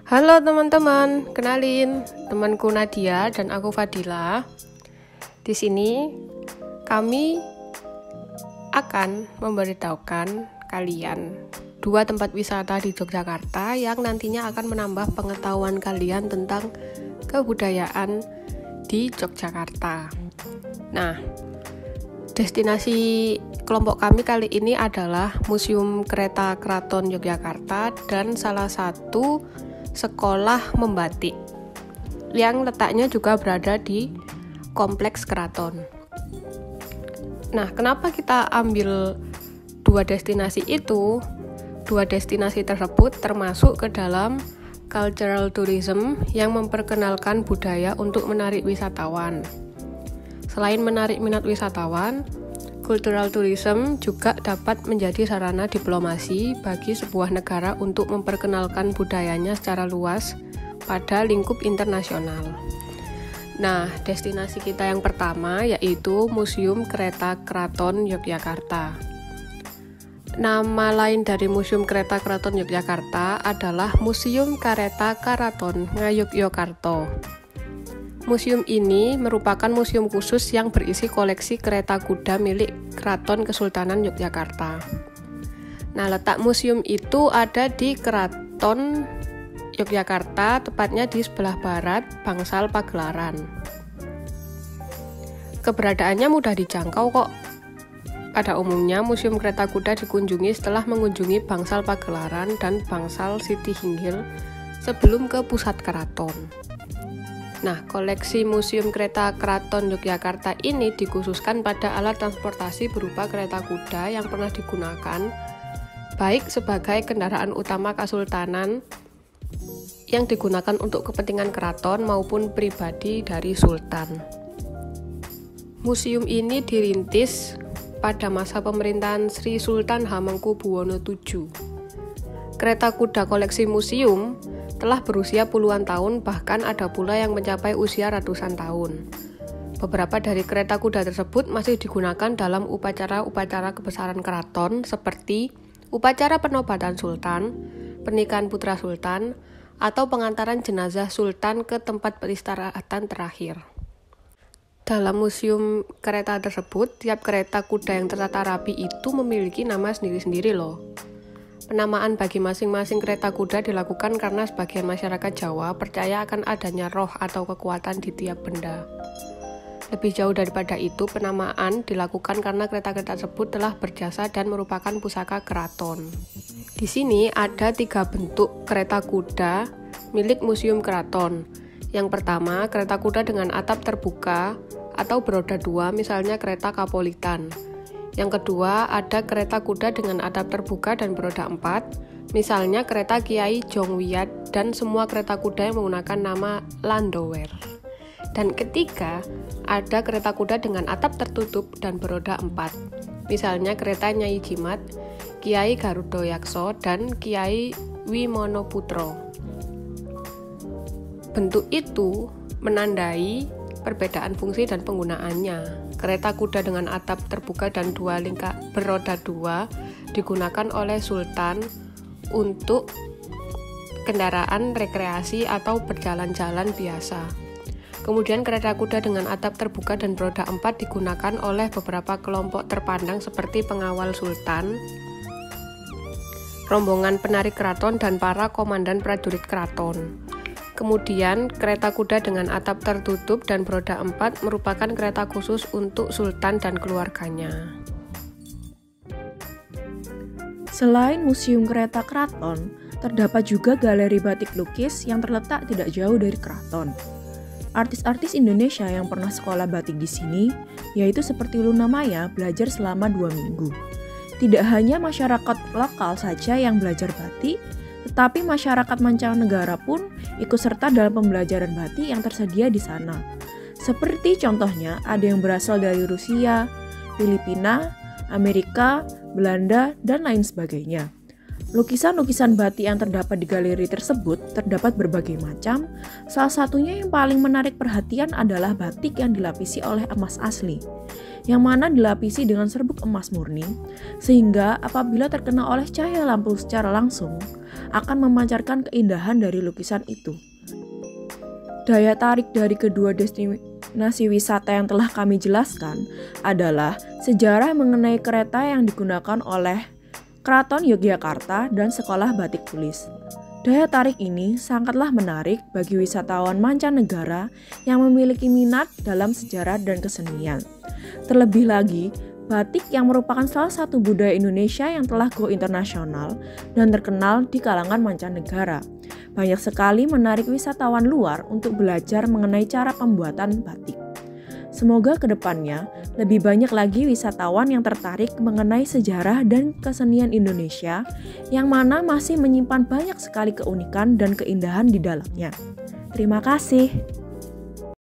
Halo teman-teman, kenalin temanku Nadia dan aku Fadila. Di sini kami akan memberitahukan kalian 2 tempat wisata di Yogyakarta yang nantinya akan menambah pengetahuan kalian tentang kebudayaan di Yogyakarta. Nah, destinasi kelompok kami kali ini adalah Museum Kereta Keraton Yogyakarta dan salah satu sekolah membatik yang letaknya juga berada di Kompleks Keraton. Nah, kenapa kita ambil 2 destinasi itu? 2 destinasi tersebut termasuk ke dalam cultural tourism yang memperkenalkan budaya untuk menarik wisatawan. Selain menarik minat wisatawan, cultural tourism juga dapat menjadi sarana diplomasi bagi sebuah negara untuk memperkenalkan budayanya secara luas pada lingkup internasional. Nah, destinasi kita yang pertama yaitu Museum Kereta Keraton Yogyakarta. Nama lain dari Museum Kereta Keraton Yogyakarta adalah Museum Kareta Karaton Ngayogyakarta. Museum ini merupakan museum khusus yang berisi koleksi kereta kuda milik Keraton Kesultanan Yogyakarta. Nah, letak museum itu ada di Keraton Yogyakarta, tepatnya di sebelah barat Bangsal Pagelaran. Keberadaannya mudah dijangkau kok. Pada umumnya, Museum Kereta Kuda dikunjungi setelah mengunjungi Bangsal Pagelaran dan Bangsal Sitihinggil sebelum ke pusat keraton. Nah, koleksi Museum Kereta Keraton Yogyakarta ini dikhususkan pada alat transportasi berupa kereta kuda yang pernah digunakan, baik sebagai kendaraan utama kesultanan yang digunakan untuk kepentingan keraton maupun pribadi dari sultan. Museum ini dirintis pada masa pemerintahan Sri Sultan Hamengkubuwono VII. Kereta kuda koleksi museum telah berusia puluhan tahun, bahkan ada pula yang mencapai usia ratusan tahun. Beberapa dari kereta kuda tersebut masih digunakan dalam upacara-upacara kebesaran keraton seperti upacara penobatan sultan, pernikahan putra sultan, atau pengantaran jenazah sultan ke tempat peristirahatan terakhir. Dalam museum kereta tersebut, tiap kereta kuda yang tertata rapi itu memiliki nama sendiri-sendiri loh. Penamaan bagi masing-masing kereta kuda dilakukan karena sebagian masyarakat Jawa percaya akan adanya roh atau kekuatan di tiap benda. Lebih jauh daripada itu, penamaan dilakukan karena kereta-kereta tersebut telah berjasa dan merupakan pusaka keraton. Di sini ada 3 bentuk kereta kuda milik Museum Keraton. Yang pertama, kereta kuda dengan atap terbuka atau beroda 2, misalnya kereta Kapolitan. Yang kedua, ada kereta kuda dengan atap terbuka dan beroda 4, misalnya kereta Kiai Jongwiyat dan semua kereta kuda yang menggunakan nama Landower. Dan ketiga, ada kereta kuda dengan atap tertutup dan beroda 4, misalnya kereta Nyai Jimat, Kiai Garudoyakso, dan Kiai Wimonoputro. Bentuk itu menandai perbedaan fungsi dan penggunaannya. Kereta kuda dengan atap terbuka dan 2 lingkar beroda 2 digunakan oleh sultan untuk kendaraan rekreasi atau berjalan-jalan biasa. Kemudian kereta kuda dengan atap terbuka dan beroda 4 digunakan oleh beberapa kelompok terpandang seperti pengawal sultan, rombongan penarik keraton, dan para komandan prajurit keraton. Kemudian, kereta kuda dengan atap tertutup dan beroda 4 merupakan kereta khusus untuk sultan dan keluarganya. Selain Museum Kereta Keraton, terdapat juga galeri batik lukis yang terletak tidak jauh dari keraton. Artis-artis Indonesia yang pernah sekolah batik di sini, yaitu seperti Luna Maya, belajar selama 2 minggu. Tidak hanya masyarakat lokal saja yang belajar batik, tetapi masyarakat mancanegara pun ikut serta dalam pembelajaran batik yang tersedia di sana. Seperti contohnya, ada yang berasal dari Rusia, Filipina, Amerika, Belanda, dan lain sebagainya. Lukisan-lukisan batik yang terdapat di galeri tersebut terdapat berbagai macam. Salah satunya yang paling menarik perhatian adalah batik yang dilapisi oleh emas asli, yang mana dilapisi dengan serbuk emas murni, sehingga apabila terkena oleh cahaya lampu secara langsung, akan memancarkan keindahan dari lukisan itu. Daya tarik dari kedua destinasi wisata yang telah kami jelaskan adalah sejarah mengenai kereta yang digunakan oleh Keraton Yogyakarta dan Sekolah Batik Tulis. Daya tarik ini sangatlah menarik bagi wisatawan mancanegara yang memiliki minat dalam sejarah dan kesenian. Terlebih lagi, batik yang merupakan salah satu budaya Indonesia yang telah go internasional dan terkenal di kalangan mancanegara. Banyak sekali menarik wisatawan luar untuk belajar mengenai cara pembuatan batik. Semoga kedepannya lebih banyak lagi wisatawan yang tertarik mengenai sejarah dan kesenian Indonesia yang mana masih menyimpan banyak sekali keunikan dan keindahan di dalamnya. Terima kasih.